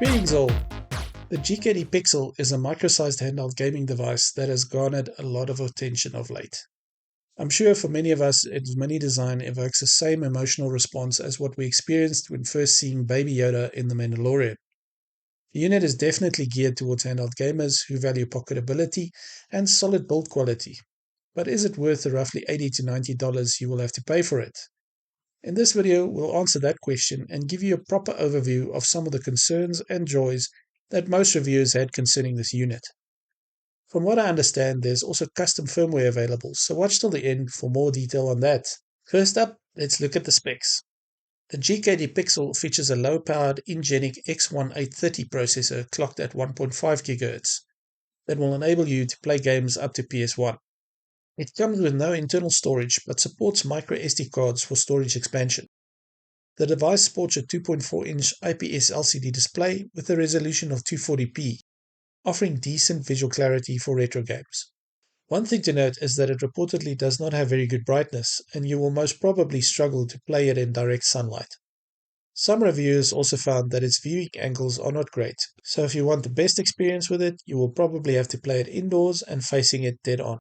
Greetings all! The GKD Pixel is a micro-sized handheld gaming device that has garnered a lot of attention of late. I'm sure for many of us, its mini design evokes the same emotional response as what we experienced when first seeing Baby Yoda in The Mandalorian. The unit is definitely geared towards handheld gamers who value pocketability and solid build quality. But is it worth the roughly $80 to $90 you will have to pay for it? In this video, we'll answer that question and give you a proper overview of some of the concerns and joys that most reviewers had concerning this unit. From what I understand, there's also custom firmware available, so watch till the end for more detail on that. First up, let's look at the specs. The GKD Pixel features a low-powered Anbernic X1830 processor clocked at 1.5 GHz that will enable you to play games up to PS1. It comes with no internal storage but supports micro SD cards for storage expansion. The device sports a 2.4-inch IPS LCD display with a resolution of 240p, offering decent visual clarity for retro games. One thing to note is that it reportedly does not have very good brightness, and you will most probably struggle to play it in direct sunlight. Some reviewers also found that its viewing angles are not great, so if you want the best experience with it, you will probably have to play it indoors and facing it dead on.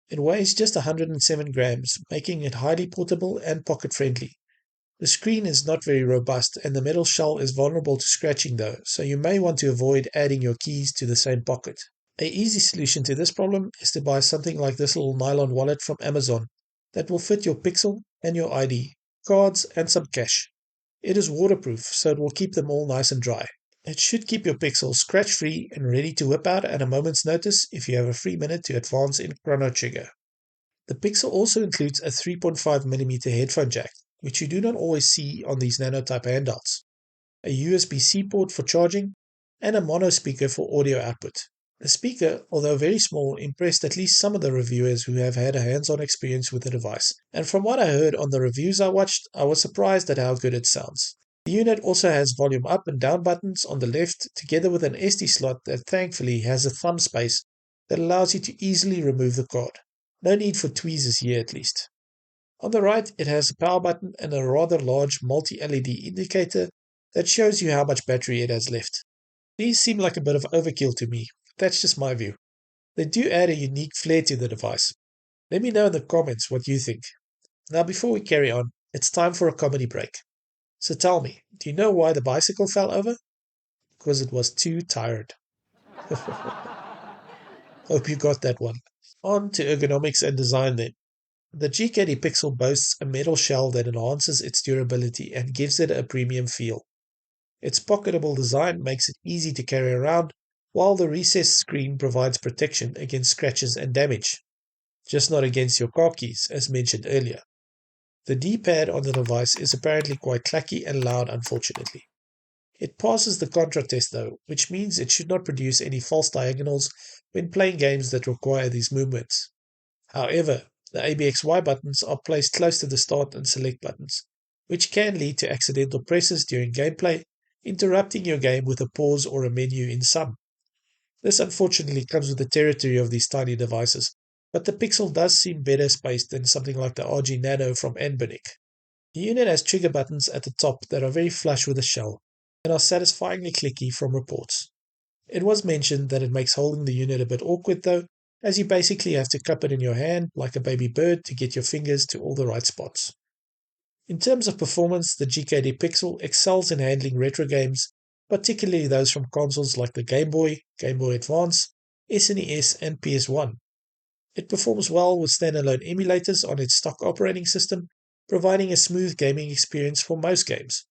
It weighs just 107 grams, making it highly portable and pocket-friendly. The screen is not very robust and the metal shell is vulnerable to scratching though, so you may want to avoid adding your keys to the same pocket. An easy solution to this problem is to buy something like this little nylon wallet from Amazon that will fit your Pixel and your ID, cards and some cash. It is waterproof, so it will keep them all nice and dry. It should keep your Pixel scratch-free and ready to whip out at a moment's notice if you have a free minute to advance in Chrono Trigger. The Pixel also includes a 3.5mm headphone jack, which you do not always see on these Nano type handhelds, a USB-C port for charging, and a mono speaker for audio output. The speaker, although very small, impressed at least some of the reviewers who have had a hands-on experience with the device, and from what I heard on the reviews I watched, I was surprised at how good it sounds. The unit also has volume up and down buttons on the left, together with an SD slot that thankfully has a thumb space that allows you to easily remove the card. No need for tweezers here at least. On the right, it has a power button and a rather large multi-LED indicator that shows you how much battery it has left. These seem like a bit of overkill to me, but that's just my view. They do add a unique flair to the device. Let me know in the comments what you think. Now before we carry on, it's time for a comedy break. So tell me, do you know why the bicycle fell over? Because it was too tired. Hope you got that one. On to ergonomics and design then. The GKD Pixel boasts a metal shell that enhances its durability and gives it a premium feel. Its pocketable design makes it easy to carry around, while the recessed screen provides protection against scratches and damage. Just not against your car keys, as mentioned earlier. The D-pad on the device is apparently quite clacky and loud, unfortunately. It passes the Contra test though, which means it should not produce any false diagonals when playing games that require these movements. However, the ABXY buttons are placed close to the start and select buttons, which can lead to accidental presses during gameplay, interrupting your game with a pause or a menu in some. This unfortunately comes with the territory of these tiny devices, but the Pixel does seem better spaced than something like the RG Nano from Anbernic. The unit has trigger buttons at the top that are very flush with the shell, and are satisfyingly clicky from reports. It was mentioned that it makes holding the unit a bit awkward though, as you basically have to cup it in your hand like a baby bird to get your fingers to all the right spots. In terms of performance, the GKD Pixel excels in handling retro games, particularly those from consoles like the GameBoy, Game Boy Advance, SNES and PS1. It performs well with standalone emulators on its stock operating system, providing a smooth gaming experience for most games.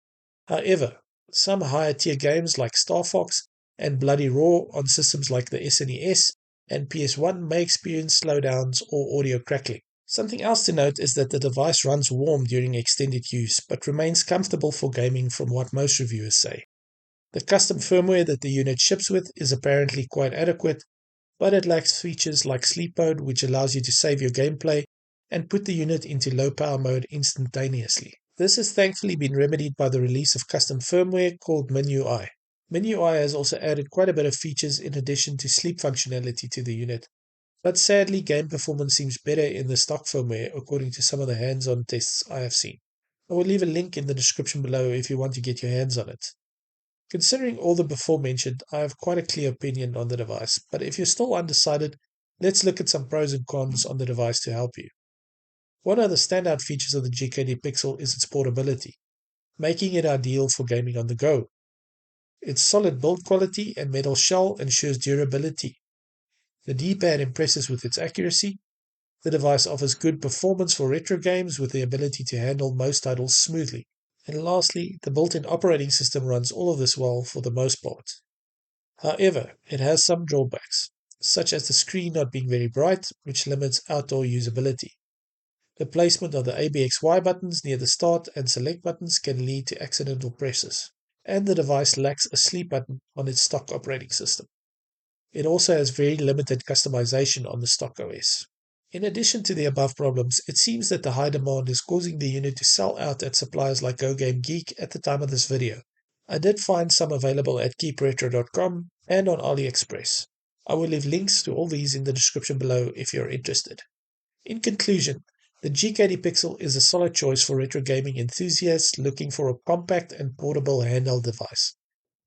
However, some higher tier games like Star Fox and Bloody Roar on systems like the SNES and PS1 may experience slowdowns or audio crackling. Something else to note is that the device runs warm during extended use, but remains comfortable for gaming from what most reviewers say. The custom firmware that the unit ships with is apparently quite adequate, but it lacks features like sleep mode, which allows you to save your gameplay and put the unit into low power mode instantaneously. This has thankfully been remedied by the release of custom firmware called MinUI. MinUI has also added quite a bit of features in addition to sleep functionality to the unit, but sadly game performance seems better in the stock firmware according to some of the hands-on tests I have seen. I will leave a link in the description below if you want to get your hands on it. Considering all the before mentioned, I have quite a clear opinion on the device, but if you're still undecided, let's look at some pros and cons on the device to help you. One of the standout features of the GKD Pixel is its portability, making it ideal for gaming on the go. Its solid build quality and metal shell ensures durability. The D-pad impresses with its accuracy. The device offers good performance for retro games with the ability to handle most titles smoothly. And lastly, the built-in operating system runs all of this well for the most part. However, it has some drawbacks, such as the screen not being very bright, which limits outdoor usability. The placement of the ABXY buttons near the start and select buttons can lead to accidental presses, and the device lacks a sleep button on its stock operating system. It also has very limited customization on the stock OS. In addition to the above problems, it seems that the high demand is causing the unit to sell out at suppliers like GoGameGeek at the time of this video. I did find some available at keepretro.com and on AliExpress. I will leave links to all these in the description below if you're interested. In conclusion, the GKD Pixel is a solid choice for retro gaming enthusiasts looking for a compact and portable handheld device.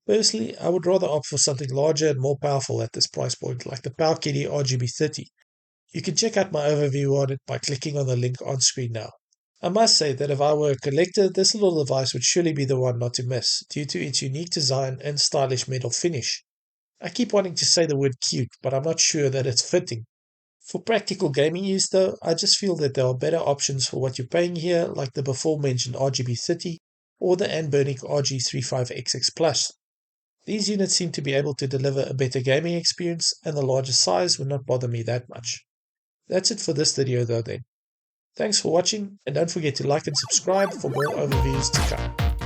Personally, I would rather opt for something larger and more powerful at this price point, like the Powkiddy RGB30. You can check out my overview on it by clicking on the link on screen now. I must say that if I were a collector, this little device would surely be the one not to miss, due to its unique design and stylish metal finish. I keep wanting to say the word cute, but I'm not sure that it's fitting. For practical gaming use though, I just feel that there are better options for what you're paying here, like the before mentioned RGB30 or the Anbernic RG35XX Plus. These units seem to be able to deliver a better gaming experience, and the larger size would not bother me that much. That's it for this video though then. Thanks for watching, and don't forget to like and subscribe for more overviews to come.